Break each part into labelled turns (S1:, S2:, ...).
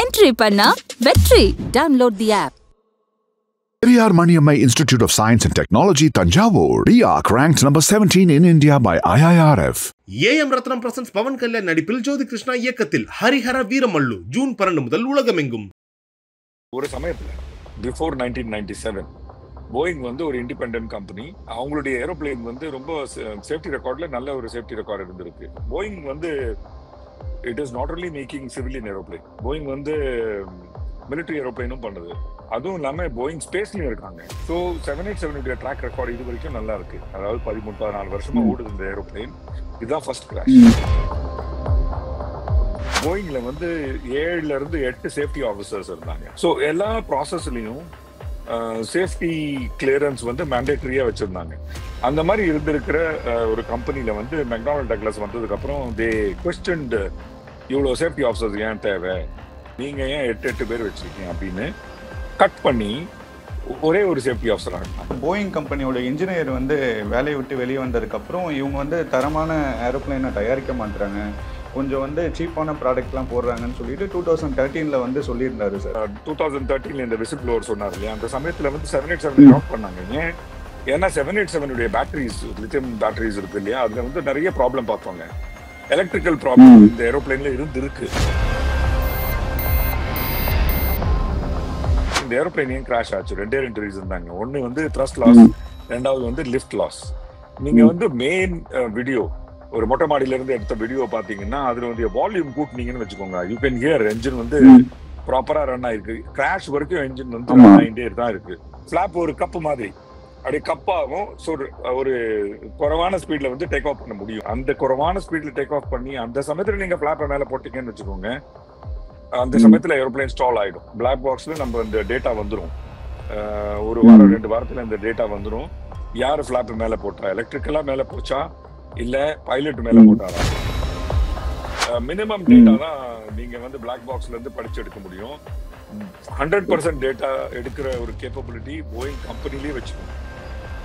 S1: Entry panna Vetri. Download the app.
S2: Periyar Maniammai Institute of Science and Technology, Tanjavur. RIAC ranked number 17 in India by IIRF.
S3: AM Ratnam presents Pavan Kalyan நடிப்பில் ஜோதி கிருஷ்ணா இயக்கத்தில் Harihara Veeramallu June 12 முதல் உலகமெங்கும்.
S4: ஒரு சமயத்துல before 1997 Boeing வந்து ஒரு independent company. அவங்களுடைய aeroplane வந்து ரொம்ப சேஃப்டி ரெக்கார்ட்ல நல்ல ஒரு சேஃப்டி ரெக்கார்ட் இருந்திருக்கு. போயிங் வந்து it is not only making civilian aeroplane, Boeing வந்து மிலிட்டரி ஏரோப்ளேனும் பண்ணுது. அதுவும் இல்லாம போயிங் ஸ்பேஸ்லயும் இருக்காங்க. ஸோ 787 ட்ராக் ரெக்கார்டு இது வரைக்கும் நல்லா இருக்கு. அதாவது 13-14 வருஷமா ஓடுது இந்த ஏரோப்ளேன். இதுதான் ஃபர்ஸ்ட் கிராஷ். போயிங்ல வந்து 7ல இருந்து 8 சேஃப்டி ஆஃபீஸர்ஸ் இருந்தாங்க. ஸோ எல்லா ப்ராசஸ்லயும் சேஃப்டி கிளியரன்ஸ் வந்து மேண்டேட்டரியா வச்சிருந்தாங்க. அந்த மாதிரி இருந்திருக்கிற ஒரு கம்பெனில வந்து மெக்டானல்ட் டக்ளஸ் வந்ததுக்கு அப்புறம் தே கொஸ்டின்ட், இவ்வளோ சேஃப்டி ஆஃபீஸர்ஸ் ஏன் தேவை, நீங்க ஏன் 8 பேர் வச்சிருக்கீங்க அப்படின்னு கட் பண்ணி ஒரே ஒரு சேஃப்டி ஆஃபீஸர் ஆகிட்டாங்க.
S5: போயிங் கம்பெனியோட இன்ஜினியர் வந்து வேலையை விட்டு வெளியே வந்ததுக்கப்புறம் இவங்க வந்து தரமான ஏரோப்ளைனை தயாரிக்க மாட்டுறாங்க, கொஞ்சம் வந்து சீப்பான ப்ராடக்ட்லாம் போடுறாங்கன்னு சொல்லிட்டு 2013 வந்து சொல்லியிருந்தாரு சார்.
S4: 2013 இந்த விசில் ப்ளோவர் சொன்னார் இல்லையா, அந்த சமயத்தில் வந்து 787 லாக் பண்ணாங்க. ஏன்னா 787 பேட்டரிஸ், லித்தியம் பேட்டரிஸ் இருக்கு இல்லையா, அதுல வந்து நிறைய ப்ராப்ளம் பார்ப்பாங்க. எலக்ட்ரிக்கல் ப்ராப்ளம் இந்த ஏரோப்ளைன்ல இருக்கு. இந்த ஏரோப்ளைன் ஏன் கிராஷ் ஆச்சு, ரெண்டே ரீசன் தாங்க. ஒன்னு வந்து த்ரஸ்ட் லாஸ், ரெண்டாவது வந்து லிஃப்ட் லாஸ். நீங்க வந்து மெயின் வீடியோ, ஒரு மொட்டை மாடியில இருந்து எடுத்த வீடியோ பாத்தீங்கன்னா அதுல வந்து வால்யூம் கூட்டினீங்கன்னு வச்சுக்கோங்க, யூ கேன் ஹியர் என்ஜின் வந்து ப்ராப்பரா ரன் ஆயிருக்கு. கிராஷ் வரைக்கும் என்ஜின் வந்து ரன் ஆகிட்டே தான் இருக்கு. ஃபிளாப் ஒரு கப்பு மாதிரி அப்படியே கப்பாகும். ஸோ ஒரு குறைவான ஸ்பீட்ல வந்து டேக் ஆஃப் பண்ண முடியும். அந்த குறைவான ஸ்பீட்ல டேக் ஆஃப் பண்ணி அந்த சமயத்துல நீங்க ஃபிளாப்பை மேல போட்டீங்கன்னு வச்சுக்கோங்க, அந்த சமயத்துல ஏரோப்ளேன் ஸ்டால் ஆயிடும். பிளாக் பாக்ஸ்ல நம்ம இந்த டேட்டா வந்துடும். ஒரு வாரம் 2 வாரத்துல இந்த டேட்டா வந்துடும். யாரு ஃபிளாப் மேல போட்டா, எலக்ட்ரிக்கலா மேல போச்சா இல்ல பைலட் மேல போட்டாரா, மினிமம் டேட்டா தான் நீங்க வந்து பிளாக் பாக்ஸ்ல இருந்து படிச்சு எடுக்க முடியும். 100% டேட்டா எடுக்கிற ஒரு கேப்பபிலிட்டி போயிங் கம்பெனிலேயே வச்சுக்கணும்.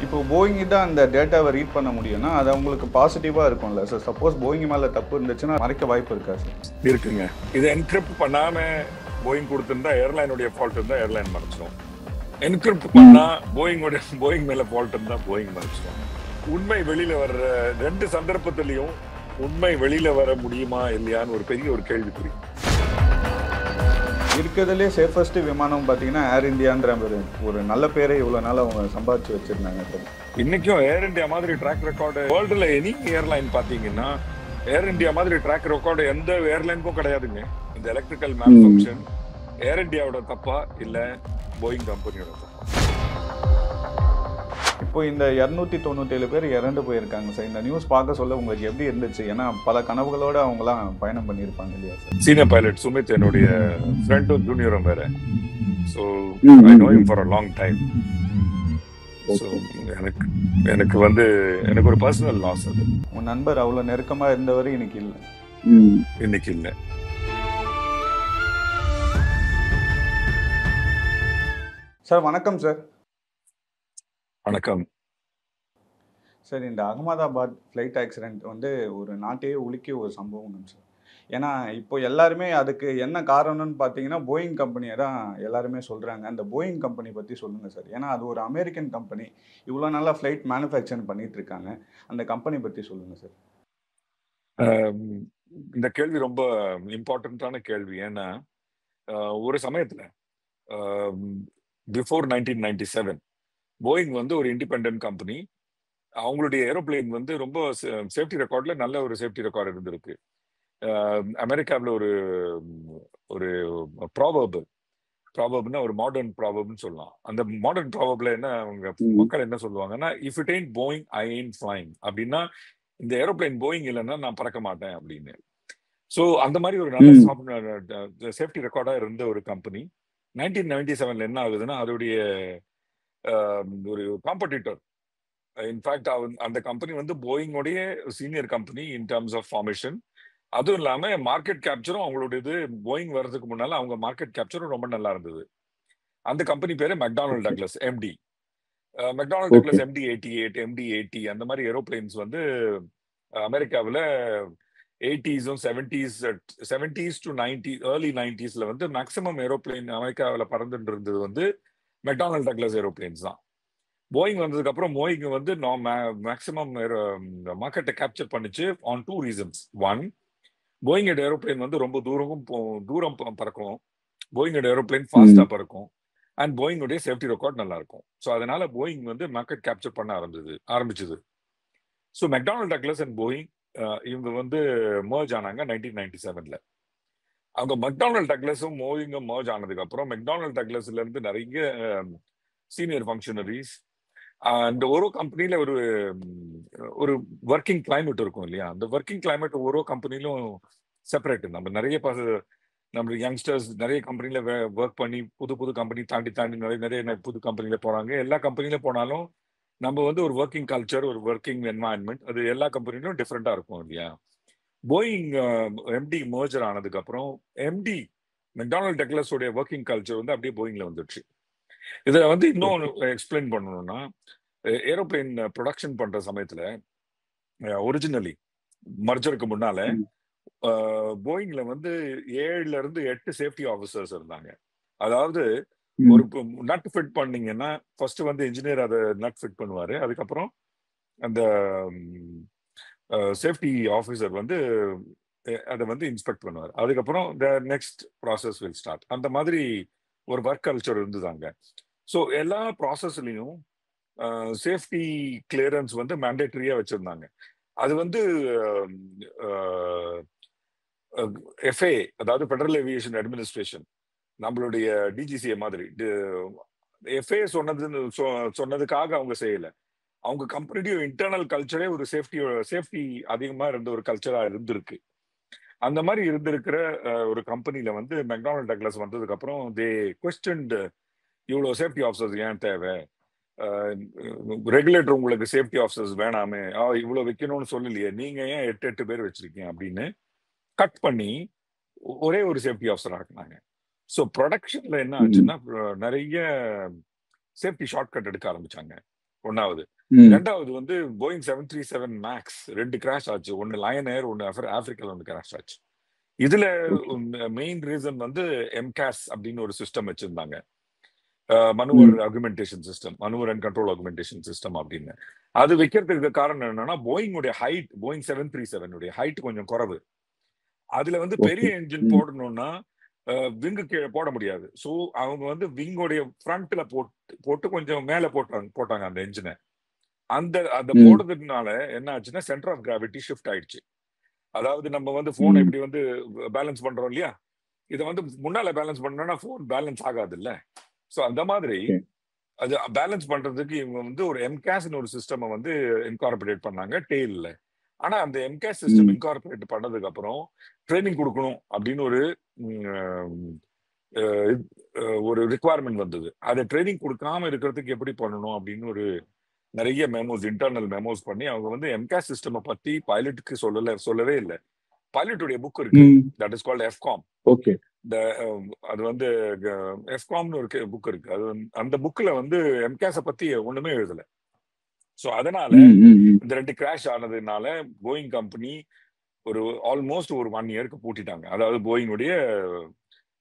S5: இப்போ போயிங் தான் அந்த டேட்டாவை ரீட் பண்ண முடியும்னா அது அவங்களுக்கு பாசிட்டிவா இருக்கும்ல சார். சப்போஸ் போயிங் மேல தப்பு இருந்துச்சுன்னா மறைக்க வாய்ப்பு இருக்கா சார்?
S4: இருக்குங்க. இதை என்கிரிப்ட் பண்ணாம போயிங் கொடுத்திருந்தா ஏர்லைனுடைய ஃபால்ட் இருந்தா ஏர்லைன் மறைச்சிடும். என்கிரிப்ட் பண்ணா போயிங் மேல ஃபால்ட் இருந்தா போயிங் மறைச்சிடும். உண்மை வெளியில வர்ற 2 சந்தர்ப்பத்திலையும் உண்மை வெளியில வர முடியுமா இல்லையான்னு ஒரு பெரிய ஒரு கேள்விக்குறி.
S5: இருக்கிறதுலே சேஃபஸ்ட் விமானம் பார்த்தீங்கன்னா ஏர் இந்தியான்ற ஒரு நல்ல பேரை இவ்வளோ நாள் அவங்க சம்பாதிச்சு வச்சிருந்தாங்க சார்.
S4: இன்னைக்கும் ஏர் இந்தியா மாதிரி ட்ராக் ரெக்கார்டு வேர்ல்டுல எனி ஏர்லைன் பார்த்தீங்கன்னா ஏர் இந்தியா மாதிரி ட்ராக் ரெக்கார்டு எந்த ஏர்லைனுக்கும் கிடையாதுங்க. இந்த எலக்ட்ரிக்கல் மேல்ஃபங்க்ஷன் ஏர் இந்தியாவோட தப்பா இல்ல போயிங் கம்பெனியோட தப்பா?
S5: இப்போ இந்த 297 பேர் இறந்து போயிருக்காங்க சார். இந்த நியூஸ் பார்க்க சொல்ல உங்களுக்கு எப்படி இருந்துச்சு? ஏன்னா பல கனவுகளோட அவங்கலாம் பயணம் பண்ணியிருப்பாங்க இல்லையா சார்?
S4: சீனியர் பைலட் சுமித் என்னுடைய ஃப்ரெண்டும் ஜூனியரும் வேற. So I know him for a long time. So எனக்கு வந்து எனக்கு ஒரு பர்சனல் லாஸ் அது.
S5: உன் நண்பர் அவ்வளோ நெருக்கமாக இருந்தவர் இன்னைக்கு
S4: இல்லை.
S5: சார் வணக்கம் சார்.
S4: வணக்கம்
S5: சார். இந்த அகமதாபாத் ஃப்ளைட் ஆக்சிடென்ட் வந்து ஒரு நாட்டையே உலுக்கிய ஒரு சம்பவம் சார். ஏன்னா இப்போ எல்லாருமே அதுக்கு என்ன காரணம்னு பார்த்தீங்கன்னா போயிங் கம்பெனியை தான் எல்லாருமே சொல்கிறாங்க. அந்த போயிங் கம்பெனி பற்றி சொல்லுங்கள் சார். ஏன்னா அது ஒரு அமெரிக்கன் கம்பெனி, இவ்வளோ நல்லா ஃப்ளைட் மேனுஃபேக்சர் பண்ணிட்டு இருக்காங்க. அந்த கம்பெனி பற்றி சொல்லுங்கள் சார்.
S4: இந்த கேள்வி ரொம்ப இம்பார்ட்டண்ட்டான கேள்வி. ஏன்னா ஒரு சமயத்தில் பிஃபோர் 1997 போயிங் வந்து ஒரு இண்டிபெண்டன்ட் கம்பெனி. அவங்களுடைய ஏரோப்ளேன் வந்து ரொம்ப சேஃப்டி ரெக்கார்ட்ல நல்ல ஒரு சேஃப்டி ரெக்கார்டு இருந்திருக்கு. அமெரிக்காவில் ஒரு ப்ராபப்னா ஒரு மாடர்ன் ப்ராபப்னு சொல்லலாம். அந்த மாடர்ன் ப்ராபப்ல என்ன அவங்க மக்கள் என்ன சொல்லுவாங்கன்னா, if it ain't Boeing I ain't flying அப்படின்னா, இந்த ஏரோப்ளேன் போயிங் இல்லைன்னா நான் பறக்க மாட்டேன் அப்படின்னு. ஸோ அந்த மாதிரி ஒரு நல்ல சேஃப்டி ரெக்கார்டா இருந்த ஒரு கம்பெனி 1997 என்ன ஆகுதுன்னா, அதோடைய ஒரு காம்படிட்டர், இன்ஃபேக்ட் அந்த கம்பெனி வந்து போயிங்கோடைய senior company in terms of formation. அதுவும் இல்லாம மார்க்கெட் கேப்சரும் அவங்களோட இது போயிங் வர்றதுக்கு முன்னால அவங்க மார்க்கெட் கேப்சரும் ரொம்ப நல்லா இருந்தது. அந்த கம்பெனி பேரு McDonald Douglas MD. McDonald Douglas MD-88, MD-80 அந்த மாதிரி ஏரோப்ளைன்ஸ் வந்து அமெரிக்காவில் 80s 70s டு 90 ஏர்லி 90sல வந்து மேக்ஸிமம் ஏரோப்ளேன் அமெரிக்காவில் பறந்துட்டு இருந்தது வந்து மெக்டானல்ட் டக்ளஸ் ஏரோப்ளேன்ஸ் தான். போயிங் வந்ததுக்கு அப்புறம் போயிங் வந்து மேக்ஸிமம் மார்க்கெட்டை கேப்சர் பண்ணிச்சு ஆன் 2 ரீசன்ஸ். ஒன், போயிங்கோட ஏரோப்ளேன் வந்து ரொம்ப தூரம் பறக்கும், போயிங்கோட ஏரோப்ளேன் ஃபாஸ்டா பறக்கும், அண்ட் போயிங்கோடைய சேஃப்டி ரெக்கார்ட் நல்லா இருக்கும். ஸோ அதனால போயிங் வந்து மார்க்கெட் கேப்சர் பண்ண ஆரம்பிச்சது. So McDonald Douglas and Boeing இவங்க வந்து மர்ஜ் ஆனாங்க 1997ல. அவங்க மெக்டானல்ட் டக்ளஸும் போயிங்கும் மர்ஜ் ஆனதுக்கு அப்புறம் மெக்டானல்ட் டக்ளஸ்ல இருந்து நிறைய சீனியர் ஃபங்க்ஷனரிஸ் அந்த ஒரு கம்பெனில ஒரு ஒர்க்கிங் கிளைமேட் இருக்கும் இல்லையா, அந்த ஒர்க்கிங் கிளைமேட் ஒரு கம்பெனிலும் செப்பரேட். நம்ம யங்ஸ்டர்ஸ் நிறைய கம்பெனில ஒர்க் பண்ணி புது கம்பெனி தாண்டி நிறைய புது கம்பெனில போறாங்க. எல்லா கம்பெனில போனாலும் நம்ம வந்து ஒரு ஒர்க்கிங் கல்ச்சர், ஒரு ஒர்க்கிங் என்வாயன்மெண்ட், அது எல்லா கம்பெனிலும் டிஃப்ரெண்டா இருக்கும் இல்லையா. போயிங் எம்டி மர்ஜர் ஆனதுக்கு அப்புறம் எம்டி மெக்டானல்ட் டக்ளஸோடைய ஒர்க்கிங் கல்ச்சர் வந்து அப்படியே போயிங்ல வந்துடுச்சு. இதை வந்து இன்னும் எக்ஸ்பிளைன் பண்ணணும்னா, ஏரோப்ளேன் ப்ரொடக்ஷன் பண்ற சமயத்துல ஒரிஜினலி மர்ஜருக்கு முன்னால போயிங்ல வந்து 7ல இருந்து 8 சேஃப்டி ஆஃபீஸர்ஸ் இருந்தாங்க. அதாவது ஒரு நட் ஃபிட் பண்ணீங்கன்னா ஃபர்ஸ்ட் வந்து இன்ஜினியர் அதை நட் ஃபிட் பண்ணுவாரு, அதுக்கப்புறம் அந்த சேஃப்டி ஆஃபீஸர் வந்து அதை வந்து இன்ஸ்பெக்ட் பண்ணுவார், அதுக்கப்புறம் the next process will start. அந்த மாதிரி ஒரு ஒர்க் கல்ச்சர் இருந்ததாங்க. ஸோ எல்லா ப்ராசஸ்லையும் சேஃப்டி கிளியரன்ஸ் வந்து மேண்டேட்டரியா வச்சிருந்தாங்க. அது வந்து எஃப்ஏ, அதாவது ஃபெடரல் ஏவியேஷன் அட்மினிஸ்ட்ரேஷன், நம்மளுடைய டிஜிசிஏ மாதிரி எஃப்ஏ சொன்னதுக்காக அவங்க செய்யல. அவங்க கம்பெனியுடைய இன்டர்னல் கல்ச்சரே ஒரு சேஃப்டி அதிகமா இருந்த ஒரு கல்ச்சரா இருந்திருக்கு. அந்த மாதிரி இருந்திருக்கிற ஒரு கம்பெனில வந்து மெக்டானல்ட் டக்ளஸ் வந்ததுக்கு அப்புறம் தே குவெஸ்டன்ட், இவ்வளவு சேஃப்டி ஆஃபீஸர்ஸ் ஏன் தேவை, ரெகுலேட்டர் உங்களுக்கு சேஃப்டி ஆஃபீஸர்ஸ் வேணாமே, இவ்வளவு வைக்கணும்னு சொல்லலையே, நீங்க ஏன் 8 பேர் வச்சிருக்கீங்க அப்படின்னு கட் பண்ணி ஒரே ஒரு சேஃப்டி ஆஃபீஸர் ஆக்குனாங்க. ஸோ ப்ரொடக்ஷன்ல என்ன ஆச்சுன்னா நிறைய சேஃப்டி ஷார்ட்கட் எடுக்க ஆரம்பிச்சாங்க. ஒன்னாவது. ரெண்டாவது வந்து போயிங் 737 மேக்ஸ் 2 கிராஷ் ஆச்சு. ஒன்னு லயன் ஏர், ஒன்னு ஆப்பிரிக்கால ஒன்று கிராஷ் ஆச்சு. இதுல மெயின் ரீசன் வந்து எம்காஸ் அப்படின்னு ஒரு சிஸ்டம் வச்சிருந்தாங்க, மனுவர் அக்யூமெண்டேஷன் சிஸ்டம், மனுவர் அண்ட் கண்ட்ரோல் அக்யூமெண்டேஷன் சிஸ்டம் அப்படின்னு. அது வைக்கிறதுக்கு காரணம் என்னன்னா, போயிங்குடைய ஹைட், போயிங் 737 ஹைட் கொஞ்சம் குறைவு. அதுல வந்து பெரிய என்ஜின் போடணும்னா விங்கு கீழே போட முடியாது. ஸோ அவங்க வந்து விங்கோடைய ஃப்ரண்ட்ல போட்டு கொஞ்சம் மேல போட்டாங்க அந்த என்ஜினை. அந்த போடுறதுனால என்ன ஆச்சுன்னா சென்டர் ஆஃப் கிராவிட்டி ஷிஃப்ட் ஆயிடுச்சு. அதாவது நம்ம வந்து போன் இப்படி வந்து பேலன்ஸ் பண்றோம் இல்லையா, இதை வந்து முன்னால பேலன்ஸ் பண்ணோம்னா போன் பேலன்ஸ் ஆகாது இல்ல. ஸோ அந்த மாதிரி அது பேலன்ஸ் பண்றதுக்கு இவங்க வந்து ஒரு எம்காஸ்னு ஒரு சிஸ்டம் வந்து இன்கார்பரேட் பண்ணாங்க டெயில்ல. ஆனா அந்த எம்காஸ் சிஸ்டம் இன்கார்பரேட் பண்ணதுக்கு அப்புறம் ட்ரைனிங் கொடுக்கணும் அப்படின்னு ஒரு ரிக்வயர்மெண்ட் வந்தது. அதை ட்ரைனிங் கொடுக்காம இருக்கிறதுக்கு எப்படி பண்ணணும் அப்படின்னு ஒரு நிறைய மெமோஸ், இன்டர்னல் மெமோஸ் பண்ணி அவங்க வந்து எம்காஸ் சிஸ்டம் பத்தி பைலட்டுக்கு சொல்லவே இல்லை. பைலட்டுடைய புக் இருக்கு, தட் இஸ் கால்ட் எஃப்காம்.
S6: ஓகே.
S4: அது வந்து எஃப்காம்னு ஒரு புக் இருக்கு. அது அந்த புக்ல வந்து எம்காஸ பத்தி ஒண்ணுமே எழுதல. ஸோ அதனால இந்த 2 கிராஷ் ஆனதுனால போயிங் கம்பெனி ஒரு ஆல்மோஸ்ட் ஒரு 1 இயருக்கு பூட்டிட்டாங்க. அதாவது போயிங்குடைய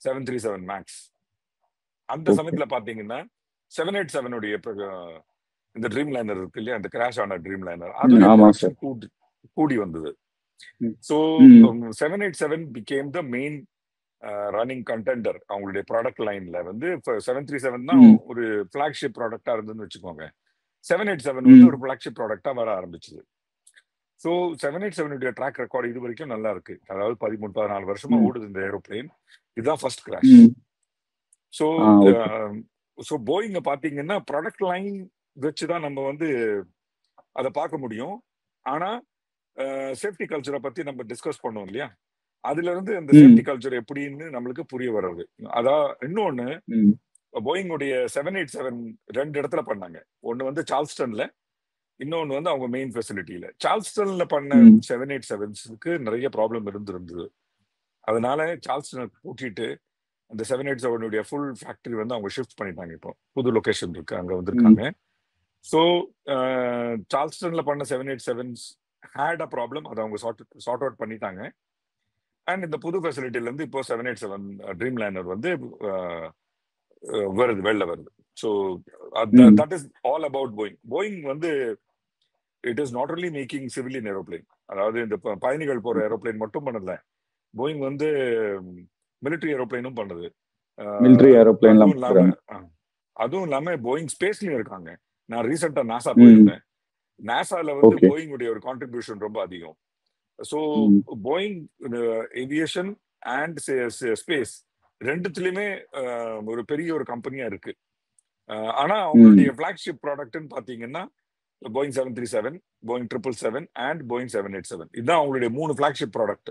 S4: 737 மேக்ஸ். அந்த சமயத்துல பாத்தீங்கன்னா 787 இந்த ட்ரீம் லைனர் இருக்கு இல்லையா, அந்த கிராஷ் ஆன ட்ரீம் லைனர், அது கூடி வந்தது. So 787 became the main running contender. அவங்களுடைய ப்ராடக்ட் லைன்ல வந்து 737 தான் ஒரு பிளாக்ஷிப் ப்ராடக்டா இருந்ததுன்னு வச்சுக்கோங்க. 787 வந்து ஒரு பிளாக்ஷிப் ப்ராடக்டா வர ஆரம்பிச்சது. ஸோ 787 ட்ராக் ரெக்கார்டு இது வரைக்கும் நல்லா இருக்கு. அதாவது 13-14 வருஷமா ஓடுது இந்த ஏரோப்ளேன். இதுதான் ஃபர்ஸ்ட் கிராஷ். ஸோ போயிங்க பாத்தீங்கன்னா ப்ராடக்ட் லைன் வச்சுதான் நம்ம வந்து அதை பார்க்க முடியும். ஆனா சேஃப்டி கல்ச்சரை பத்தி நம்ம டிஸ்கஸ் பண்ணோம் இல்லையா, அதுல இருந்து அந்த சேஃப்டி கல்ச்சர் எப்படின்னு நம்மளுக்கு புரிய வர்றது. அதான் இன்னொன்னு, போயிங்குடைய 787 2 இடத்துல பண்ணாங்க. ஒன்னு வந்து சார்ல்ஸ்டன்ல, இன்னொன்னு வந்து அவங்க மெயின் ஃபெசிலிட்டியில. சார்ல்ஸ்டன்ல பண்ண 787க்கு நிறைய ப்ராப்ளம் இருந்தது. அதனால சார்ல்ஸ்டனை கூட்டிட்டு அந்த 787 ஃபுல் ஃபேக்டரி வந்து அவங்க ஷிஃப்ட் பண்ணிட்டாங்க. இப்போ புது லொகேஷன் இருக்கு, அங்க வந்திருக்காங்க. ஸோ சார்ல்ஸ்டன்ல பண்ண 787 ஹேட் அ ப்ராப்ளம், அதை அவங்க சார்ட் அவுட் பண்ணிட்டாங்க. அண்ட் இந்த புது ஃபெசிலிட்டில இருந்து இப்போ 787 ட்ரீம் லைனர் வந்து வெளில வருது. So that is all about Boeing. Boeing வந்து it is not only making civilian aeroplane, அதாவது இந்த பயணிகள் போற ஏரோப்ளைன் மட்டும் பண்ணல, போயிங் வந்து மிலிட்டரி ஏரோப்ளைனும் பண்ணுது. அதுவும் இல்லாம போயிங் ஸ்பேஸ்லயும் இருக்காங்க. நான் ரீசெண்டா நாசா போயிருந்தேன். நாசால வந்து போயிங் உடைய ஒரு கான்ட்ரிபியூஷன் ரொம்ப அதிகம். So Boeing aviation and space ரெண்டுத்துலயுமே ஒரு பெரிய ஒரு கம்பெனியா இருக்கு. ஆனா அவங்களுடைய பிளாக்ஷிப் ப்ராடக்ட்னு பாத்தீங்கன்னா போயிங் 737, போயிங் 777 அண்ட் போயிங் 787. இதுதான் அவங்களுடைய 3 பிளாக்ஷிப் ப்ராடக்ட்.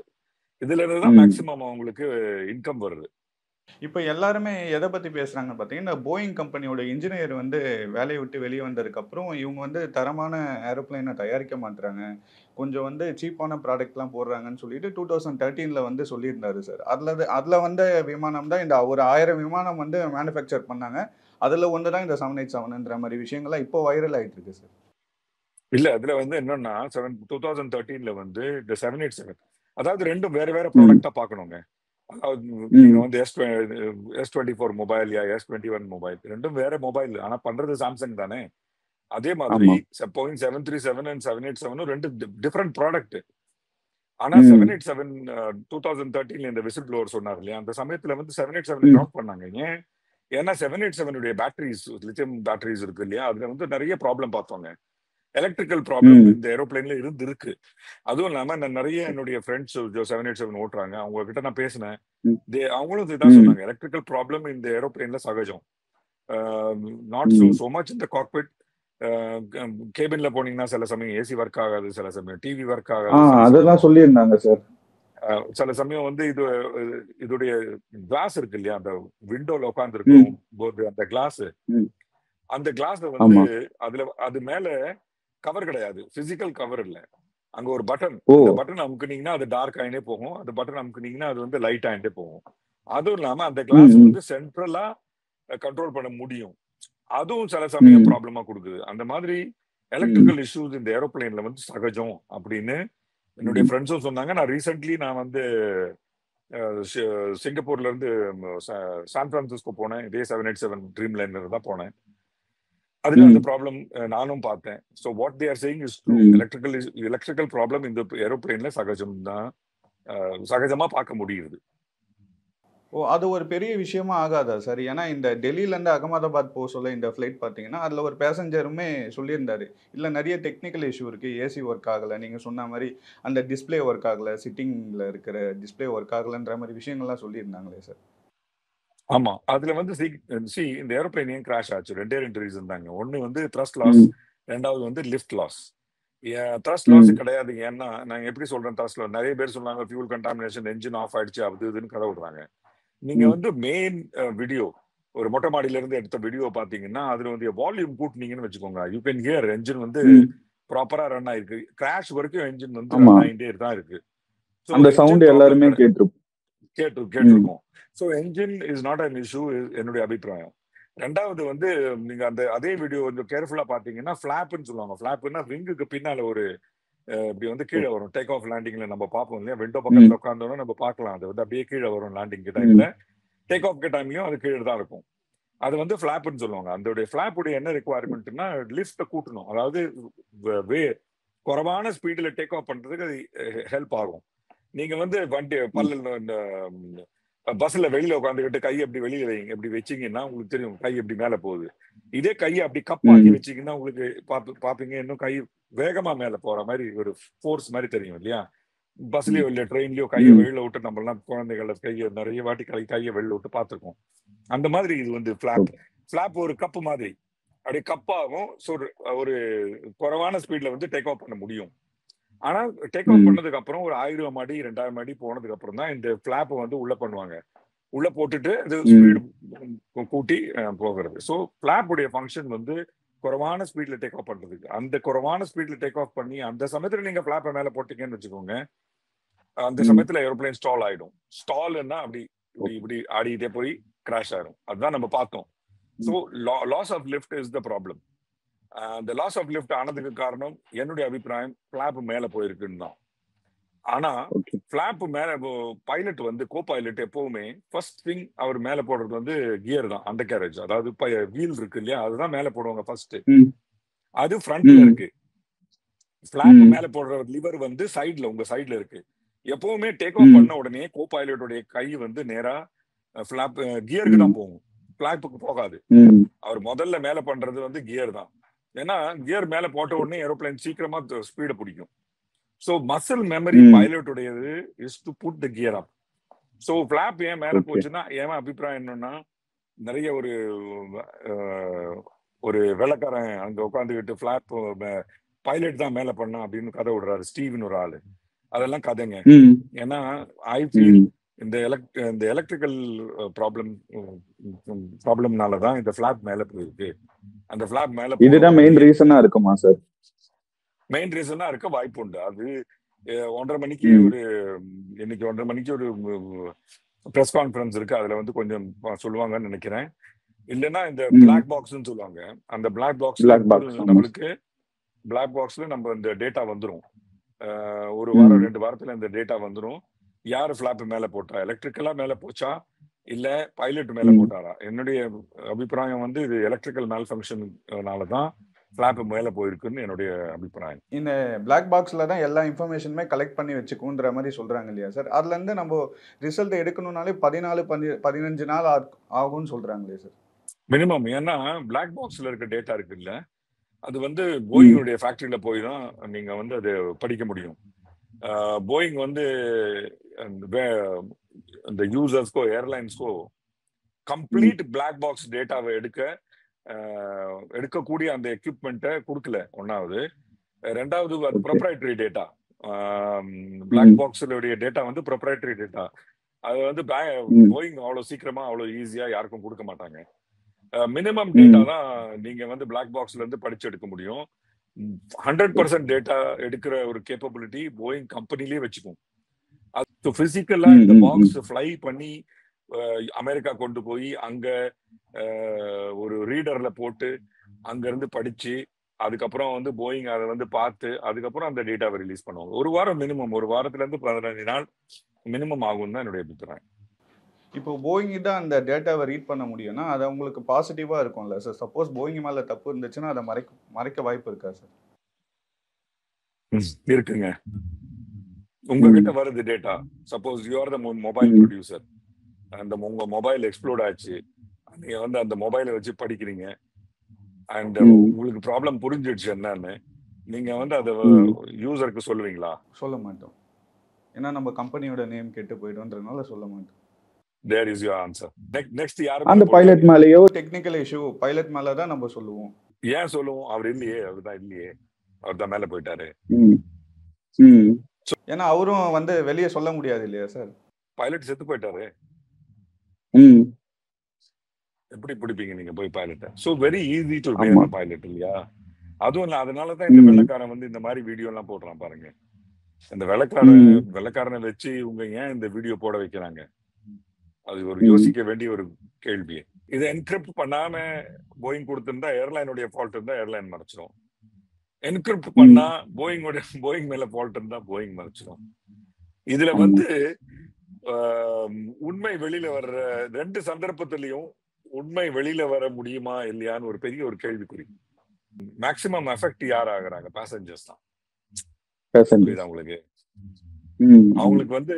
S4: இதுல இருந்து தான் மேக்சிமம் அவங்களுக்கு இன்கம் வருது.
S5: இப்போ எல்லாருமே எதை பற்றி பேசுகிறாங்கன்னு பார்த்தீங்கன்னா, போயிங் கம்பெனியோட இன்ஜினியர் வந்து வேலையை விட்டு வெளியே வந்ததுக்கப்புறம் இவங்க வந்து தரமான ஏரோப்ளைனை தயாரிக்க மாட்டுறாங்க, கொஞ்சம் வந்து சீப்பான ப்ராடக்ட்லாம் போடுறாங்கன்னு சொல்லிட்டு 2013 வந்து சொல்லியிருந்தாரு சார். அதில் வந்த விமானம் தான் இந்த ஒரு 1000 விமானம் வந்து மேனுஃபேக்சர் பண்ணாங்க. அதில் ஒன்று தான் இந்த 787ன்ற மாதிரி விஷயங்கள்லாம் இப்போ வைரல் ஆகிட்டு இருக்கு சார்.
S4: இல்ல, அதுல வந்து என்னன்னா 2013 வந்து இந்த 787, அதாவது ரெண்டும் வேற வேற ப்ராடக்டா பார்க்கணுங்க. அதாவது நீங்க வந்து S24 மொபைல் யா S21 மொபைல் ரெண்டும் வேற மொபைல், ஆனா பண்றது சாம்சங் தானே. அதே மாதிரி போயிங் 737 அண்ட் 787 ரெண்டு டிஃபரெண்ட் ப்ராடக்ட். ஆனா 787 2013 இந்த விசில் ப்ளோவர் சொன்னார் இல்லையா, அந்த சமயத்துல வந்து 787 ட்ராப் பண்ணாங்க. ஏன்னா 787 பேட்டரிஸ், லித்தியம் பேட்டரிஸ் இருக்கு இல்லையா, அதுல வந்து நிறைய ப்ராப்ளம் பார்த்தோங்க. எலக்ட்ரிக்கல் ப்ராப்ளம் இந்த ஏரோப்ளைன்ல இருக்கு. அதுவும் இல்லாம நான் நிறைய என்னுடைய ஃப்ரெண்ட்ஸ் 787 ஓட்டுறாங்க, அவங்க கிட்ட நான் பேசினேன். அவங்களும் இதுதான் சொன்னாங்க, எலக்ட்ரிக்கல் ப்ராப்ளம் இந்த ஏரோப்ளைன்ல சகஜம். நாட் சோ மச் இந்த காக்பிட். கேபின்ல போனீங்கன்னா சில சமயம் ஏசி ஒர்க் ஆகாது, சில சமயம் டிவி ஒர்க் ஆகாது,
S5: அதெல்லாம் சொல்லியிருந்தாங்க சார்.
S4: சில சமயம் வந்து இதுடைய கிளாஸ் இருக்கு இல்லையா, அந்த விண்டோல உட்கார்ந்து இருக்கும் போது அந்த கிளாஸ் வந்து அது மேல கவர் கிடையாது, பிசிக்கல் கவர் இல்ல. அங்க ஒரு பட்டன், அந்த பட்டன் அமுக்குனீங்கன்னா அது டார்க் ஆயிட்டே போகும், அந்த பட்டன் அமுக்குனீங்கன்னா அது வந்து லைட் ஆயிட்டே போகும். அதுவும் இல்லாம அந்த கிளாஸ் வந்து சென்ட்ரலா கண்ட்ரோல் பண்ண முடியும், அதுவும் சில சமயம் ப்ராப்ளமா கொடுக்குது. அந்த மாதிரி எலக்ட்ரிக்கல் இஷ்யூஸ் இந்த ஏரோப்ளைன்ல வந்து சகஜம் அப்படின்னு என்னுடைய ஃப்ரெண்ட்ஸும் சொன்னாங்க. நான் ரீசென்ட்லி வந்து சிங்கப்பூர்ல இருந்து சான் பிரான்சிஸ்கோ போனேன், இதே 787 ட்ரீம் லைனர் தான் போனேன். அதுல அந்த ப்ராப்ளம் நானும் பார்த்தேன். So what they are saying is true. Electrical problem இந்த ஏரோப்ளைன்ல சகஜம் தான், சகஜமா பார்க்க முடியுது.
S5: அது ஒரு பெரிய விஷயமா ஆகாதா சார்? ஏன்னா இந்த டெல்லியிலேருந்து அகமதாபாத் போக சொல்ல இந்த ஃப்ளைட் பார்த்தீங்கன்னா அதில் ஒரு பேசஞ்சருமே சொல்லியிருந்தாரு, இல்லை நிறைய டெக்னிக்கல் இஷ்யூ இருக்குது, ஏசி ஒர்க் ஆகலை, நீங்கள் சொன்ன மாதிரி அந்த டிஸ்பிளே ஒர்க் ஆகலை, சிட்டிங்கில் இருக்கிற டிஸ்பிளே ஒர்க் ஆகலைன்ற மாதிரி விஷயங்கள்லாம் சொல்லியிருந்தாங்களே சார்.
S4: ஆமா, அதுல வந்து இந்த ஏரோப்ளைன் ஏன் கிராஷ் ஆச்சு, ரெண்டு ரீசன் தாங்க. ஒன்னு வந்து த்ரஸ்ட் லாஸ், ரெண்டாவது வந்து லிஃப்ட் லாஸ். த்ரஸ்ட் லாஸ் கிடையாது. ஏன்னா நான் எப்படி சொல்றேன், த்ரஸ்ட் லாஸ் நிறைய பேர் சொல்றாங்க ஃபியூல் கண்டாமினேஷன், என்ஜின் ஆஃப் ஆயிடுச்சு, அது இதுன்னு கதை விடுறாங்க. நீங்க வந்து மெயின் வீடியோ, ஒரு மொட்டை மாடியில இருந்து எடுத்த வீடியோ பாத்தீங்கன்னா அதுல வந்து வால்யூம் கூட்டினீங்கன்னு வச்சுக்கோங்க, யூ கேன் ஹியர் என்ஜின் வந்து ப்ராப்பரா ரன் ஆயிருக்கு. கிராஷ் வரைக்கும் என்ஜின் வந்து ரன் ஆயிட்டே தான் இருக்கு.
S5: அந்த சவுண்ட் எல்லாருமே
S4: கேட்டிருக்கோம். So engine is not an issue, என்னுடைய அபிப்பிராயம். ரெண்டாவது வந்து நீங்க அந்த அதே வீடியோ கொஞ்சம் கேர்ஃபுல்லா பாத்தீங்கன்னா ஃபிளாப்னு சொல்லுவாங்க. ஃபிளாப்னா விங்குக்கு பின்னால ஒரு இப்படி வந்து கீழே வரும். டேக் ஆஃப் லேண்டிங்ல நம்ம பார்ப்போம் இல்லையா, விண்டோ பக்கத்துல உட்காந்தோம்னா நம்ம பார்க்கலாம், அது வந்து அப்படியே கீழே வரும். லேண்டிங் டைம்ல, டேக் ஆஃப் டைம்லயும் அது கீழே தான் இருக்கும். அது வந்து ஃபிளாப்னு சொல்லுவாங்க. அதோடைய ஃபிளாப்புடைய என்ன ரெக்குவயர்மெண்ட்னா லிஃப்ட கூட்டணும், அதாவது குறைவான ஸ்பீடில் டேக் ஆஃப் பண்றதுக்கு அது ஹெல்ப் ஆகும். நீங்க வந்து வண்டி இந்த பஸ்ல வெளியில உட்காந்துக்கிட்டு கையை அப்படி வெளியில வைங்க, இப்படி வச்சிங்கன்னா உங்களுக்கு தெரியும் கை எப்படி மேல போகுது. இதே கையை அப்படி கப்பாக்கி வச்சிங்கன்னா உங்களுக்கு பாப்பீங்க இன்னும் கை வேகமா மேல போற மாதிரி ஒரு ஃபோர்ஸ் மாதிரி தெரியும் இல்லையா. பஸ்லயோ இல்ல ட்ரெயின்லயோ கையை வெளியில விட்டு நம்ம எல்லாம் குழந்தைகள கையை நிறைய வாட்டி கையை வெளியில விட்டு பார்த்துருக்கோம். அந்த மாதிரி இது வந்து ஃபிளாப் ஒரு கப்பு மாதிரி அப்படியே கப்பாகும். ஸோ ஒரு குறைவான ஸ்பீட்ல வந்து டேக் ஆஃப் பண்ண முடியும். ஆனா டேக் ஆஃப் பண்ணதுக்கு அப்புறம் ஒரு 1000 அடி 2000 அடி போனதுக்கு அப்புறம் தான் இந்த ஃபிளாப் வந்து உள்ள பண்ணுவாங்க. உள்ள போட்டுட்டு அது ஸ்பீடு கூட்டி போகிறது. ஸோ ஃபிளாப் உடைய ஃபங்க்ஷன் வந்து குறைவான ஸ்பீட்ல டேக் ஆஃப் பண்றதுக்கு. அந்த குறைவான ஸ்பீட்ல டேக் ஆஃப் பண்ணி அந்த சமயத்துல நீங்க ஃபிளாப்பை மேல போட்டீங்கன்னு வச்சுக்கோங்க, அந்த சமயத்துல ஏரோப்ளைன் ஸ்டால் ஆயிடும். ஸ்டால்னா அப்படி இப்படி ஆடிட்டே போய் கிராஷ் ஆயிடும். அதுதான் நம்ம பார்த்தோம். So loss of lift is the problem. அந்த லாஸ் ஆஃப் லிஃப்ட் ஆனதுக்கு காரணம் என்னுடைய அபிப்பிராயம் ஃபிளாப் மேல போயிருக்குன்னு தான். ஆனா ஃபிளாப் மேல பைலட் வந்து கோ பைலட் எப்பவுமே ஃபர்ஸ்ட் திங் அவர் மேல போடுறது வந்து கியர் தான், அண்டர் கேரேஜ், அதாவது வீல் இருக்கு இல்லையா, அதுதான் மேல போடுவாங்க ஃபர்ஸ்ட். அது ஃப்ரண்ட்ல இருக்கு. ஃபிளாப் மேல போடுற லிவர் வந்து சைட்ல, உங்க சைட்ல இருக்கு. எப்பவுமே டேக் ஆஃப் பண்ண உடனே கோ பைலட்டோடைய கை வந்து நேரா ஃபிளாப் கியருக்கு தான் போகும், ஃபிளாப்புக்கு போகாது. அவர் முதல்ல மேல பண்றது வந்து கியர் தான். ஏன்னா கியர் மேல போட்ட உடனே ஏரோப்ளைன் சீக்கிரமா ஸ்பீட பிடிக்கும். ஸோ மசில் மெமரி பைலட்டுடையது is to put the gear up. So flap ஏன் மேல போச்சுன்னா, ஏன் அபிப்பிராயம் என்னன்னா, நிறைய ஒரு வெள்ளக்காரன் அங்க உட்காந்துக்கிட்டு ஃபிளாப் பைலட் தான் மேல பண்ணா அப்படின்னு கதை விடுறாரு ஸ்டீவன் ஒரு ஆளு. அதெல்லாம் கதைங்க. ஏன்னா ஐ ஃபீல் இந்த எலக்ட்ரிக்கல் ப்ராப்ளம்னாலதான் இந்த ஃபிளாப் மேல போயிருக்கு. அந்த ஃபிளாப் மேல
S5: இதுதான் மெயின் ரீசனா இருக்குமா சார்?
S4: மெயின் ரீசனா இருக்க வாய்ப்பு உண்டு. அது 1:30 மணிக்கு இன்னைக்கு 1:30 மணிக்கு ஒரு பிரஸ் கான்ஃபரன்ஸ் இருக்கு, அதுல வந்து கொஞ்சம் சொல்லுவாங்கன்னு நினைக்கிறேன். இல்லைன்னா இந்த பிளாக் பாக்ஸ்ன்னு சொல்லுவாங்க, அந்த பிளாக் பாக்ஸ்ல நம்ம இந்த டேட்டா வந்துரும். ஒரு வாரம் 2 வாரத்துல இந்த டேட்டா வந்துரும். யாரு ஃபிளாப் மேல போட்டா, எலக்ட்ரிக்கலா மேல போச்சா இல்ல பைலட் மேல போட்டாரா? என்னுடைய அபிப்பிராயம் வந்து இது எலக்ட்ரிக்கல் மேல் ஃபங்க்ஷனாலதான் ஃபிளாப் மேல போயிருக்குன்னு என்னுடைய அபிப்பிராயம்.
S5: இந்த பிளாக் பாக்ஸ்ல தான் எல்லா இன்ஃபர்மேஷனுமே கலெக்ட் பண்ணி வச்சுக்குன்ற மாதிரி சொல்றாங்க இல்லையா சார்? அதுல இருந்து நம்ம ரிசல்ட் எடுக்கணும்னாலே 14-15 நாள் ஆகும்னு சொல்றாங்க இல்லையா சார்
S4: மினிமம்? ஏன்னா பிளாக் பாக்ஸ்ல இருக்க டேட்டா இருக்கு இல்ல, அது வந்து போயிங்குடைய ஃபேக்டரியில போய் தான் நீங்க வந்து அது படிக்க முடியும். போயிங் வந்து இந்த யூசர்ஸ்க்கோ ஏர்லைன்ஸ்க்கோ கம்ப்ளீட் பிளாக் பாக்ஸ் டேட்டாவை எடுக்கக்கூடிய அந்த எக்யூப்மெண்ட்டை கொடுக்கல. ஒன்னாவது. ரெண்டாவது அது ப்ரொப்ரைட்டரி டேட்டா. பிளாக் பாக்ஸுடைய டேட்டா வந்து ப்ரொப்ரைட்டரி டேட்டா. அது வந்து போயிங் அவ்வளோ சீக்கிரமா அவ்வளோ ஈஸியா யாருக்கும் கொடுக்க மாட்டாங்க. மினிமம் டேட்டா தான் நீங்க வந்து பிளாக் பாக்ஸ்ல இருந்து படிச்சு எடுக்க முடியும். 100% டேட்டா எடுக்கிற ஒரு கேப்பபிலிட்டி போயிங் கம்பெனிலேயே வச்சுக்கும். அது பிசிக்கலா இந்த பாக்ஸ் ஃப்ளை பண்ணி அமெரிக்கா கொண்டு போய் அங்க ஒரு ரீடர்ல போட்டு அங்க இருந்து படிச்சு அதுக்கப்புறம் வந்து போயிங் அதை வந்து பார்த்து அதுக்கப்புறம் அந்த டேட்டாவை ரிலீஸ் பண்ணுவாங்க. ஒரு வாரம் மினிமம், ஒரு வாரத்துல இருந்து 15 நாள் மினிமம் ஆகும் தான் என்னுடைய அபிப்பிராயம்.
S5: இப்போ போயிங் தான் அந்த டேட்டாவை ரீட் பண்ண முடியும்னா அது அவங்களுக்கு பாசிட்டிவா இருக்கும்ல சார்? சப்போஸ் போயிங் மேல தப்பு இருந்துச்சுன்னா அதை மறைக்க வாய்ப்பு இருக்கா சார்?
S4: இருக்குங்க. உங்ககிட்ட வருது data, suppose you are the mobile producer, அந்த உங்க மொபைல் எக்ஸ்ப்ளோர்ட் ஆச்சு, நீங்க வந்து அந்த மொபைலை வச்சு படிக்கிறீங்க அண்ட் உங்களுக்கு ப்ராப்ளம் புரிஞ்சிடுச்சு என்னன்னு, நீங்க வந்து அதை யூசருக்கு சொல்லுவீங்களா?
S5: சொல்ல மாட்டோம். ஏன்னா நம்ம கம்பெனியோட நேம் கெட்டு போயிடும்ன்றதுனால சொல்ல மாட்டோம்.
S4: There is your answer. Next யாரு
S5: அந்த பைலட் மேலயோ டெக்னிக்கல் இஷ்யூ பைலட் மேல தான் நம்ம சொல்லுவோம்.
S4: ஏன் சொல்லுவோம்? அவர் இல்லையே, அவர்தான் இல்லையே, அவர் தான் மேல போயிட்டாரு.
S5: ஏன்னா அவரும் வந்து வெளியே சொல்ல முடியாது இல்லையா சார்?
S4: பைலட் செத்து போயிட்டாரு, எப்படி பிடிப்பீங்க நீங்க போய் பைலட்டை? So very easy to be a pilot இல்லையா? அதுவும் இல்ல, அதனாலதான் இந்த வெள்ளக்காரன் வந்து இந்த மாதிரி வீடியோ எல்லாம் போடுறான் பாருங்க. இந்த வெள்ளக்காரனை வச்சு இவங்க ஏன் இந்த வீடியோ போட வைக்கிறாங்க? அது ஒரு யோசிக்க வேண்டிய ஒரு கேள்வி. இதை என்கிரிப்ட் பண்ணாம போயிங் கொடுத்திருந்தா ஏர்லைனுடைய ஃபால்ட் இருந்தா ஏர்லைன் மறைச்சிடும். என்கிரிப்ட் பண்ணா போயிங் மேல ஃபால்ட் இருந்தா போயிங் மறைச்சிடும். இதுல வந்து உண்மை வெளியில வர்ற 2 சந்தர்ப்பத்திலையும் உண்மை வெளியில வர முடியுமா இல்லையான்னு ஒரு பெரிய ஒரு கேள்விக்குறி. மேக்சிமம் எஃபெக்ட் யார் ஆகுறாங்க? பேசஞ்சர்ஸ் தான். உங்களுக்கு அவங்களுக்கு வந்து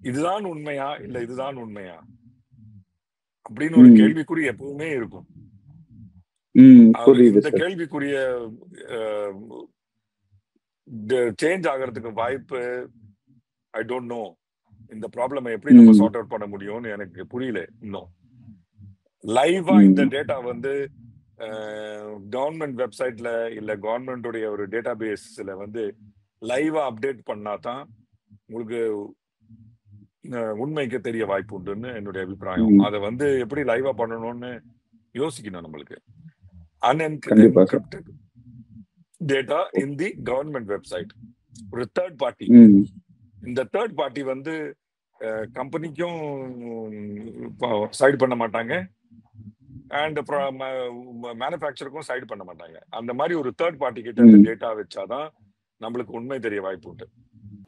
S4: இதுதான் உண்மையா இல்ல இதுதான் உண்மையா அப்படின்னு ஒரு கேள்விக்குறி எப்பவுமே இருக்கும். இந்த கேள்விக்குரிய சேஞ்ச் ஆகிறதுக்கு வாய்ப்பு ஐ டோன்ட் நோ. இந்த ப்ராப்ளம் எப்படி நம்ம சார்ட் அவுட் பண்ண முடியும்னு எனக்கு புரியல இன்னும். லைவா இந்த டேட்டா வந்து கவர்மெண்ட் வெப்சைட்ல இல்ல கவர்மெண்டோடைய ஒரு டேட்டா பேஸ்ல வந்து லைவா அப்டேட் பண்ணாதான் உங்களுக்கு உண்மைக்கு தெரிய வாய்ப்பு உண்டுன்னு என்னுடைய அபிப்பிராயம். அதை வந்து எப்படி லைவா பண்ணணும்னு யோசிக்கணும் நம்மளுக்கு. Unencrypted data in the government website, ஒரு தேர்ட் பார்ட்டி. இந்த தேர்ட் பார்ட்டி வந்து கம்பெனிக்கும் சைடு பண்ண மாட்டாங்க, அண்ட் மேனுஃபேக்சருக்கும் சைடு பண்ண மாட்டாங்க. அந்த மாதிரி ஒரு தேர்ட் பார்ட்டி கிட்ட இந்த டேட்டா வச்சாதான் நம்மளுக்கு உண்மை தெரிய வாய்ப்பு உண்டு.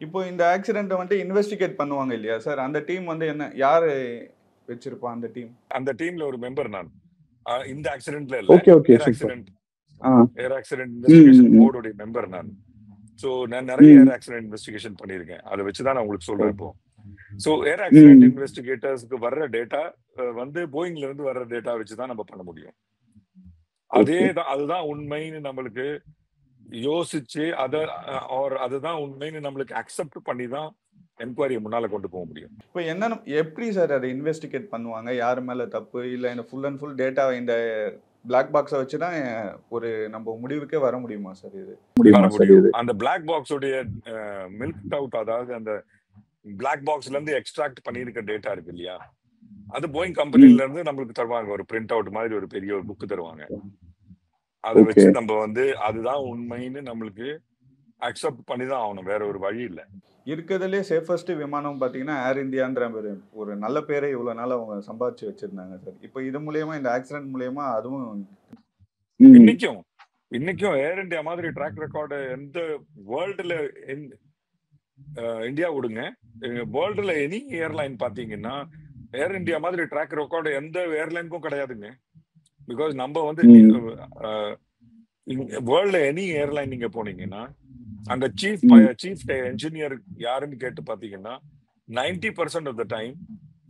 S5: இப்போ இந்த ஆக்சிடென்ட்டை வந்து இன்வெஸ்டிகேட் பண்ணுவாங்க இல்லையா சார், அந்த டீம் வந்து என்ன யாரு வச்சிருப்பா அந்த டீம்?
S4: அந்த டீம்ல ஒரு மெம்பர் நான். இந்த ஆக்சிடென்ட்ல இல்ல, ஏர் ஆக்சிடென்ட் இன்வெஸ்டிகேஷன் போர்டோட மெம்பர் நான். சோ நான் நிறைய ஏர் ஆக்சிடென்ட் இன்வெஸ்டிகேஷன் பண்ணிருக்கேன். அதை வச்சுதான் நான் உங்களுக்கு சொல்றேன் இப்போ. சோ ஏர் ஆக்சிடென்ட் இன்வெஸ்டிகேட்டர்ஸ்க்கு வர்ற டேட்டா வந்து போயிங்ல இருந்து வர்ற டேட்டா வச்சுதான் நம்ம பண்ண முடியும். அதுதான் உண்மைன்னு நம்மளுக்கு யோசிச்சு அதுதான் உண்மைன்னு நம்மளுக்கு அக்செப்ட் பண்ணி தான் என்கொயரியை முன்னால கொண்டு போக முடியும்.
S5: இப்போ என்ன எப்படி சார் அதை இன்வெஸ்டிகேட் பண்ணுவாங்க? யார் மேல தப்பு இல்ல, இந்த ஃபுல் அண்ட் ஃபுல் டேட்டா இந்த பிளாக் பாக்ஸை வச்சுதான் ஒரு நம்ம முடிவுக்கே வர முடியுமா சார்? இது
S4: வர முடியும். அந்த பிளாக் பாக்ஸ் உடைய மில்க் அவுட், அதாவது அந்த பிளாக் பாக்ஸ்ல இருந்து எக்ஸ்ட்ராக்ட் பண்ணிருக்க டேட்டா இருக்கு இல்லையா, அது போயிங் கம்பெனில இருந்து நம்மளுக்கு தருவாங்க. ஒரு பிரிண்ட் அவுட் மாதிரி ஒரு பெரிய ஒரு புக் தருவாங்க. அதை வச்சு நம்ம வந்து அதுதான் உண்மைன்னு நம்மளுக்கு அக்செப்ட் பண்ணி தான் ஆகணும். வேற ஒரு வழி இல்லை.
S5: இருக்கிறதுலே சேஃபஸ்ட் விமானம் பார்த்தீங்கன்னா ஏர் இந்தியான்ற ஒரு நல்ல பேரை இவ்வளவு நாள் அவங்க சம்பாதிச்சு வச்சிருந்தாங்க சார். இப்போ இது மூலியமா, இந்த ஆக்சிடென்ட் மூலியமா அதுவும்
S4: இன்னைக்கும் ஏர் இந்தியா மாதிரி ட்ராக் ரெக்கார்டு எந்த வேர்ல்டுல, இந்தியா விடுங்க, வேர்ல்டுல எனி ஏர்லைன் பாத்தீங்கன்னா ஏர் இந்தியா மாதிரி ட்ராக் ரெக்கார்டு எந்த ஏர்லைனுக்கும் கிடையாதுங்க. பிகாஸ் நம்ம வந்து வேர்ல்ட்ல எனி ஏர்லைன் நீங்க போனீங்கன்னா அங்க சீஃப் என்ஜினியர் யாருன்னு கேட்டு பாத்தீங்கன்னா 90% of the time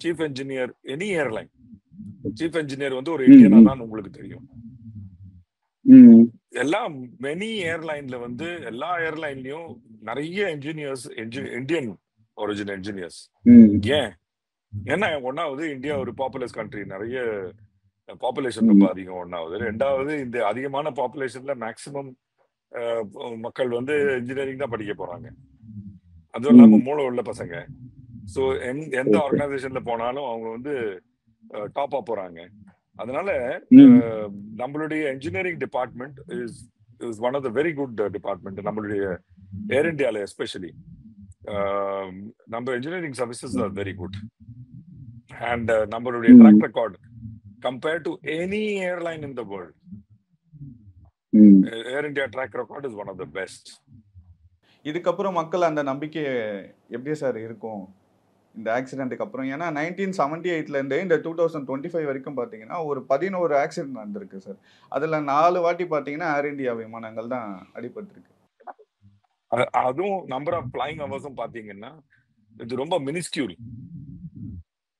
S4: chief engineer any airline chief engineer வந்து ஒரு இந்தியனா தான் உங்களுக்கு தெரியும். எல்லாம் மெனி ஏர்லைன்ல வந்து எல்லா ஏர்லைன்லயும் நிறைய என்ஜினியர்ஸ் இந்தியன் ஒரிஜினல் என்ஜினியர்ஸ். ஏன்? ஏன்னா ஒன்னாவது இந்தியா ஒரு பாப்புலஸ் கண்ட்ரி, நிறைய பாப்புலேஷன் ரொம்ப அதிகம். ஒன்னாவது. ரெண்டாவது, இந்த அதிகமான பாப்புலேஷன்ல மேக்சிமம் மக்கள் வந்து இன்ஜினியரிங் தான் படிக்க போறாங்க. அதுவும் இல்லாம மூளை உள்ள பசங்க. ஸோ எந்த ஆர்கனைசேஷன்ல போனாலும் அவங்க வந்து டாப்பா போறாங்க. அதனால நம்மளுடைய engineering department is one of the very good department. நம்மளுடைய ஏர் இந்தியால எஸ்பெஷலி நம்ம engineering services are very good. And நம்மளுடைய track record compared to any airline in the world, Air India track record is one of the best.
S5: இதுக்கப்புறம் மக்கள் அந்த நம்பிக்கை எப்படி sir இருக்கும் இந்த ஆக்சிடென்ட்டுக்கு அப்புறம்? ஏன்னா 1978 இருந்து இந்த 2025 வரைக்கும் பார்த்தீங்கன்னா ஒரு 11 ஆக்சிடென்ட் நடந்திருக்கு சார். அதில் 4 வாட்டி பார்த்தீங்கன்னா ஏர் இந்தியா விமானங்கள் தான் அடிபட்டிருக்கு.
S4: அதுவும் நம்பர் ஆஃப் ஃபிளைங் ஹவர்ஸும் பார்த்தீங்கன்னா இது ரொம்ப மினிஸ்கியூல்.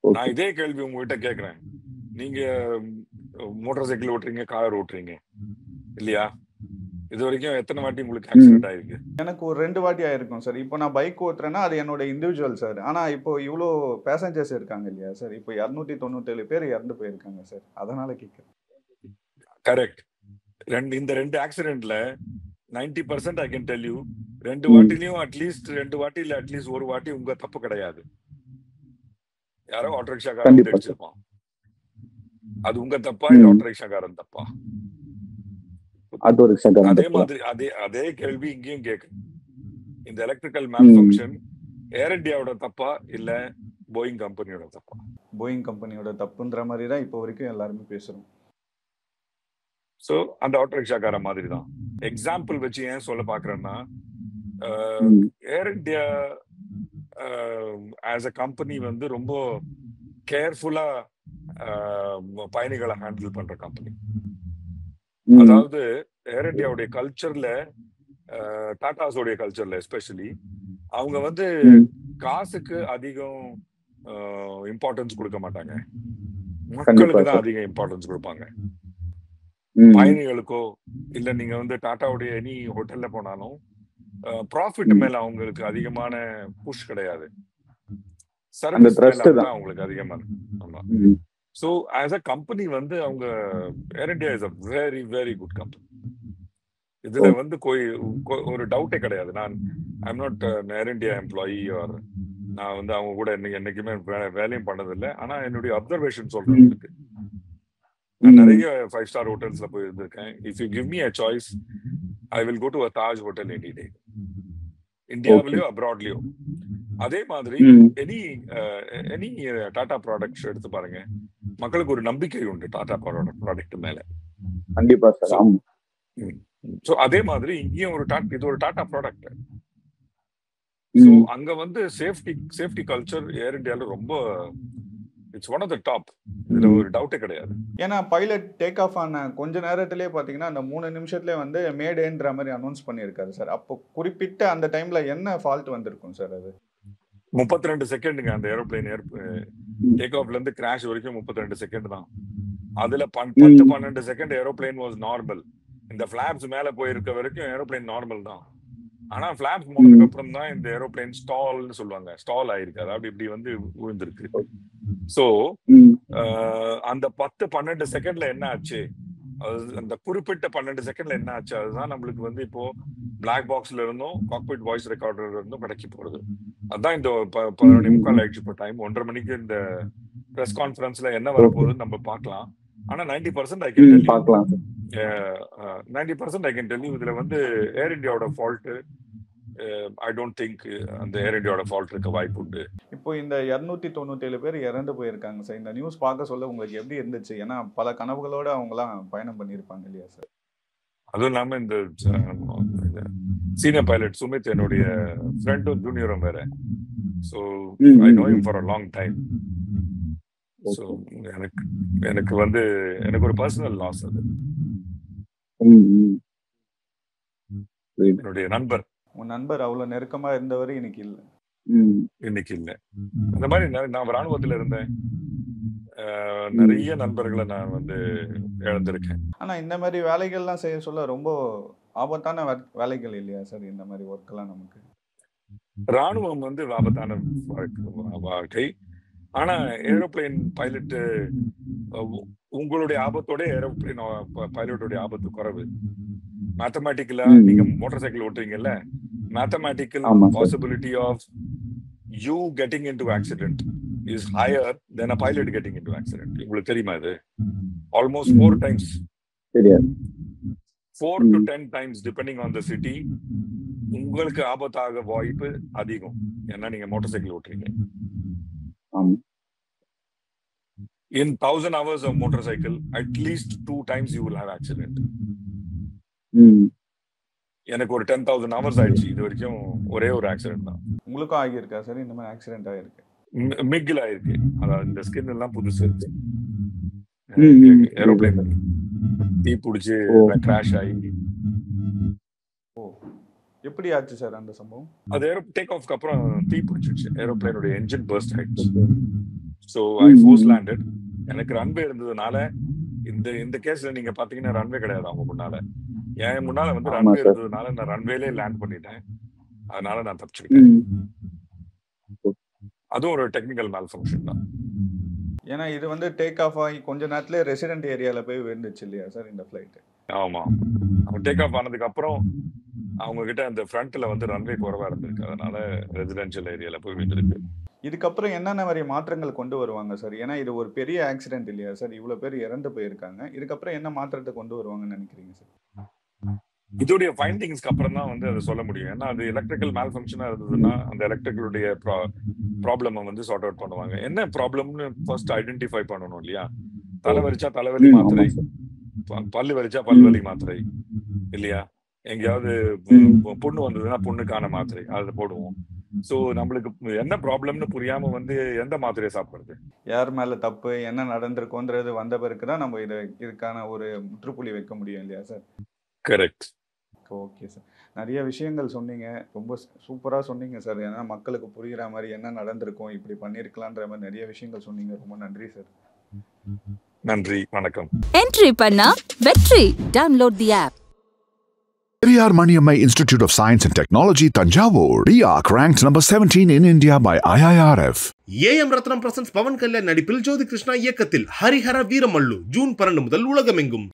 S4: நான் இதே கேள்வி உங்ககிட்ட கேட்குறேன். நீங்க மோட்டார் சைக்கிள் ஓட்டுறீங்க, கார் ஓட்டுறீங்க இல்லையா? இது வரைக்கும் எத்தனை வாட்டி உங்களுக்கு ஆக்சிடென்ட் ஆயிருக்கு?
S5: எனக்கு ஒரு 2 வாட்டி ஆயிருக்கும் சார். இப்போ நான் பைக் ஓட்டுறேன்னா அது என்னோட இண்டிவிஜுவல் சார். ஆனா இப்போ இவ்வளோ பேசஞ்சர்ஸ் இருக்காங்க இல்லையா சார், இப்போ 297 பேர் இறந்து போயிருக்காங்க சார். அதனால கேட்குறேன்.
S4: கரெக்ட். இந்த 2 ஆக்சிடென்ட்ல 90% ஐ கேன் டெல் யூ, 2 வாட்டிலையும் அட்லீஸ்ட் 2 வாட்டி இல்ல அட்லீஸ்ட் ஒரு வாட்டி உங்க தப்பு கிடையாது. யாரோ ஆட்டோ ரிக்ஷாக்காரன் அடிச்சிருப்பான். அது உங்க தப்பா இல்ல ஆட்டோ ரிக்ஷாக்காரன் தப்பா? அதே மாதிரி அதே கேள்வி இங்கேயும் கேட்கு. இந்த எலக்ட்ரிக்கல் மேல்ஃபங்க்ஷன் ஏர் இந்தியாவோட தப்பா இல்ல போயிங் கம்பெனியோட தப்பா?
S5: போயிங் கம்பெனியோட தப்புன்ற மாதிரி தான் இப்போ வரைக்கும் எல்லாருமே பேசுறோம்.
S4: சோ அந்த ஆட்டோ ரிக்ஷாக்கார மாதிரி தான். எக்ஸாம்பிள் வச்சு ஏன் சொல்ல பாக்குறேன்னா, ஏர் இந்தியா ஆஸ் அ கம்பெனி வந்து ரொம்ப கேர்ஃபுல்லா பயணிகளை ஹேண்டில் பண்ற கம்பெனி. அதாவது ஏர் இந்தியாவுடைய கல்ச்சர்ல, டாடாஸோடைய கல்ச்சர்ல எஸ்பெஷலி அவங்க வந்து காசுக்கு அதிகம் இம்பார்ட்டன்ஸ் கொடுக்க மாட்டாங்க. மக்களுக்கு தான் அதிக இம்பார்ட்டன்ஸ் கொடுப்பாங்க. பயணிகளுக்கோ இல்ல நீங்க வந்து டாட்டாவுடைய எனி ஹோட்டல்ல போனாலும் ப்ராஃபிட் மேல அவங்களுக்கு அதிகமான புஷ் கிடையாது. சர்வீஸ் மேல அவங்களுக்கு அதிகமான. ஆமா. So as a company வந்து அவங்க Air India is a very very good company. இதுல வந்து ஒரு டவுட்டே கிடையாது. நான் I am not Air India employee or நான் வந்து அவங்க கூட என்னைக்குமே வேலையும் பண்ணதில்லை. ஆனா என்னுடைய அப்சர்வேஷன் சொல்றேன். இருக்கு, நான் நிறைய 5-star ஹோட்டல்ஸ்ல போய் இருந்திருக்கேன். If you give me a choice I will go to a Taj hotel any day, இந்தியாவிலயோ அப்ராட்லயோ. அதே மாதிரி எனி டாடா ப்ராடக்ட்ஸ் எடுத்து பாருங்க. மக்களுக்கு ஒரு நம்பிக்கை உண்டு டாடா ப்ராடக்ட் மேல.
S6: கண்டிப்பா சார். ஆமா.
S4: சோ அதே மாதிரி இங்கேயும் இது ஒரு டாடா ப்ராடக்ட். அங்க வந்து சேஃப்டி கல்ச்சர் ஏர் இந்தியால ரொம்ப it's one of the top. இதுல ஒரு டவுட்டே கிடையாது.
S5: ஏன்னா பைலட் டேக் ஆஃப் ஆன கொஞ்ச நேரத்திலேயே பாத்தீங்கன்னா அந்த 3 நிமிஷத்துலேயே வந்து மேடேன்ற மாதிரி அனௌன்ஸ் பண்ணியிருக்காரு சார். அப்போ குறிப்பிட்ட அந்த டைம்ல என்ன ஃபால்ட் வந்திருக்கும் சார்? அது
S4: 32 செகண்டுங்க. அந்த ஏரோப்ளைன் டேக் ஆஃப்ல இருந்து கிராஷ் வரைக்கும் 32 செகண்ட் தான். அதுல 10-12 செகண்ட் ஏரோப்ளைன் வாஸ் நார்மல். இந்த பிளாப்ஸ் மேல போயிருக்க வரைக்கும் ஏரோப்ளைன் நார்மல் தான். ஆனா பிளாப்ஸ் போனதுக்கு அப்புறம் தான் இந்த ஏரோப்ளைன் ஸ்டால்னு சொல்லுவாங்க, ஸ்டால் ஆயிருக்கு. அதாவது இப்படி வந்து விழுந்திருக்கு. சோ அந்த 10-12 செகண்ட்ல என்ன ஆச்சு, அந்த குறிப்பிட்ட 12 செகண்ட்ல என்ன ஆச்சு, அதுதான் நம்மளுக்கு வந்து இப்போ பிளாக் பாக்ஸ்ல இருந்தும் காக்பிட் வாய்ஸ் ரெக்கார்டர்ல இருந்தும் கிடைக்க போறது. அதான் இந்த 11:45 ஆயிடுச்சு இப்போ டைம். 1:30 மணிக்கு இந்த பிரஸ் கான்ஃபரன்ஸ்ல என்ன வரப்போகுதுன்னு நம்ம பார்க்கலாம். ஆனா 90% ஐ கேன்
S6: பார்க்கலாம்.
S4: 90% ஐ கேன் டெல் யூ இதுல வந்து ஏர் இந்தியாவோட ஃபால்ட் ஐ டோன்ட் திங்க் அந்த ஏர் இந்தியாவோட ஃபால்ட் இருக்க வாய்ப்பு உண்டு.
S5: இப்போ இந்த 297 பேர் இறந்து போயிருக்காங்க சார். இந்த நியூஸ் பார்க்க சொல்ல உங்களுக்கு எப்படி இருந்துச்சு? ஏன்னா பல கனவுகளோட அவங்கலாம் பயணம் பண்ணியிருப்பாங்க இல்லையா சார்?
S4: அதுவும் இல்லாம இந்த சீனியர் பைலட் சுமித் என்னுடைய ஃப்ரெண்டும் ஜூனியரும் வேற. So I know him for a long time. So எனக்கு வந்து எனக்கு ஒரு பர்சனல் லாஸ் அது. என்னுடைய நண்பர்.
S5: உன் நண்பர் அவ்வளவு நெருக்கமா இருந்தவர் இன்னைக்கு இல்லை.
S4: அந்த மாதிரி நான் ராணுவத்துல இருந்தேன். நிறைய நண்பர்களை நான் வந்து இழந்திருக்கேன்.
S5: ஆனா இந்த மாதிரி வேலைகள்லாம் செய்ய சொல்ல ரொம்ப ஆபத்தான வேலைகள் இல்லையா சார் இந்த மாதிரி ஒர்க் எல்லாம்? நமக்கு
S4: ராணுவம் வந்து ஆபத்தான வாழ்க்கை. ஆனா ஏரோப்ளைன் பைலட் உங்களுடைய ஆபத்தோட ஏரோப்ளைன் பைலட்டோட ஆபத்து குறைவு. மேத்தமேட்டிக்கலா நீங்க மோட்டார் சைக்கிள் ஓட்டுறீங்கல்ல, mathematical possibility of you getting into accident is higher than a pilot getting into accident. உங்களுக்கு தெரியுமா இது? Almost 4 times. 4 to 10 times depending on the city உங்களுக்கு ஆபத்தாக வாய்ப்பு அதிகம். ஏன்னா நீங்க motor cycle ஓட்டுறீங்க. In 1000 hours of motorcycle, at least 2 times you will have accident. எனக்கு ஒரு 10,000 hours ஆயிடுச்சு இது வரைக்கும் ஒரே ஒரு ஆக்சிடென்ட் தான்.
S5: உங்களுக்கும் ஆகியிருக்கா சார் இந்த மாதிரி ஆக்சிடென்ட்? ஆகிருக்கு.
S4: மிக்ல ஆயிருக்கு. அதாவது இந்த ஸ்கின் எல்லாம் புதுசு இருக்கு. ஏரோப்ளைன் தீ பிடிச்சு கிராஷ் ஆகி.
S5: எப்படி ஆச்சு சார் அந்த சம்பவம்?
S4: அது டேக் ஆஃப்க்கு அப்புறம் தீ பிடிச்சிருச்சு. ஏரோப்ளைனோட என்ஜின் பர்ஸ்ட் ஆயிடுச்சு. So I force landed. எனக்கு ரன்வே இருந்ததுனால இந்த கேஸ்ல நீங்க பாத்தீங்கன்னா ரன்வே கிடையாது அவங்க முன்னால. என் முன்னால வந்து ரன்வே இருந்ததுனால நான் ரன்வேலே லேண்ட் பண்ணிட்டேன். அதனால நான் தப்பிச்சுக்கிட்டேன். அதுவும் ஒரு டெக்னிக்கல் மேல் ஃபங்க்ஷன் தான்.
S5: ஏன்னா இது வந்து டேக் ஆஃப் ஆகி கொஞ்ச நேரத்துல ரெசிடென்ட் ஏரியால போய் விழுந்துச்சு இல்லையா சார் இந்த ஃபிளைட்?
S4: ஆமா, அவங்க டேக் ஆஃப் ஆனதுக்கு அப்புறம் அவங்க கிட்ட அந்த ஃப்ரண்ட்ல வந்து ரன்வே குறைவா இருந்திருக்கு. அதனால ரெசிடென்ஷியல் ஏரியால போய் விழுந்திருக்கு.
S5: இதுக்கப்புறம் என்னென்ன மாதிரி மாற்றங்கள் கொண்டு வருவாங்க சார்? ஏன்னா இது ஒரு பெரிய ஆக்சிடென்ட் இல்லையா சார்? இவ்வளவு பேர் இறந்து போயிருக்காங்க. இதுக்கப்புறம் என்ன மாற்றத்தை கொண்டு வருவாங்கன்னு நினைக்கிறீங்க சார்?
S4: இதோடைய ஃபைண்டிங்ஸ்க்கு அப்புறம் தான் வந்து அதை சொல்ல முடியும். ஏன்னா அது எலக்ட்ரிக்கல் மேல் ஃபங்க்ஷனா இருந்ததுன்னா அந்த எலக்ட்ரிக்கலுடைய ப்ராப்ளம் வந்து சார்ட் அவுட் பண்ணுவாங்க. என்ன ப்ராப்ளம்னு ஃபர்ஸ்ட் ஐடென்டிஃபை பண்ணணும் இல்லையா? தலை வலிச்சா தலைவலி மாத்திரை, பல்லு வலிச்சா பல்வலி மாத்திரை இல்லையா? எங்கேயாவது புண்ணு வந்ததுன்னா புண்ணுக்கான மாத்திரை அதை போடுவோம். சோ நம்மளுக்கு என்ன ப்ராப்ளம்னு புரியாம வந்து எந்த மாத்திரையை சாப்பிடுறது?
S5: யார் மேல தப்பு என்ன நடந்திருக்கோன்றது வந்த பிறகுதான் நம்ம இதுக்கான ஒரு முற்றுப்புள்ளி வைக்க முடியும் இல்லையா சார்?
S4: கரெக்ட்.
S5: ஓகே சார், நிறைய விஷயங்கள் சொன்னீங்க. ரொம்ப சூப்பராக சொன்னீங்க சார். ஏன்னா மக்களுக்கு புரிகிற மாதிரி என்ன நடந்திருக்கும், இப்படி பண்ணியிருக்கலான்ற மாதிரி நிறைய விஷயங்கள் சொன்னீங்க. ரொம்ப நன்றி சார்.
S4: நன்றி, வணக்கம்.
S1: என்ட்ரி பண்ணா வெற்றி. Download the app.
S2: Periyar Maniammai Institute of Science and Technology, Tanjavur. RIAC ranked number 17 in India by IIRF.
S3: AM Rathnam presents Pawan Kalyan நடிப்பில் ஜோதி கிருஷ்ணா இயக்கத்தில் ஹரிஹர வீரமல்லு ஜூன் 12 முதல் உலகமெங்கும்.